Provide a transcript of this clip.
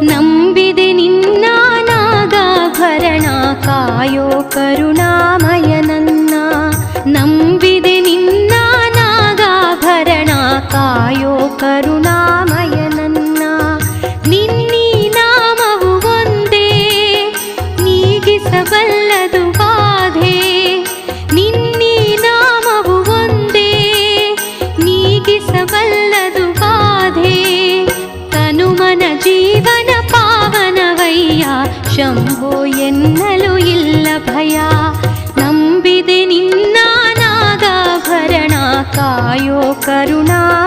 ನಂಬಿದೆ ನಿನ್ನ ನಾಗಾಭರಣ ಕಾಯೋ ಕರುಣಾಮಯ ನನ್ನ. ನಂಬಿದೆ ನಿನ್ನ ನಾಗಾಭರಣ ಕಾಯೋ ಕರುಣಾಮಯ ನನ್ನ. ನಿನ್ನೀ ನಾಮವು ಒಂದೇ ನೀಗಿಸಬಲ್ಲದು ಬಾಧೆ. ನಿನ್ನೀ ನಾಮವು ಒಂದೇ ನೀಗಿಸಬಲ್ಲದು ಬಾಧೆ. ತನುಮನ ಜೀವನ ಪಾವನವಯ್ಯ ಶಂಭೋ ಎನ್ನಲು ಇಲ್ಲ ಭಯ. ನಂಬಿದೆ ನಿನ್ನ ನಾಗಾಭರಣ ಕಾಯೋ ಕರುಣಾ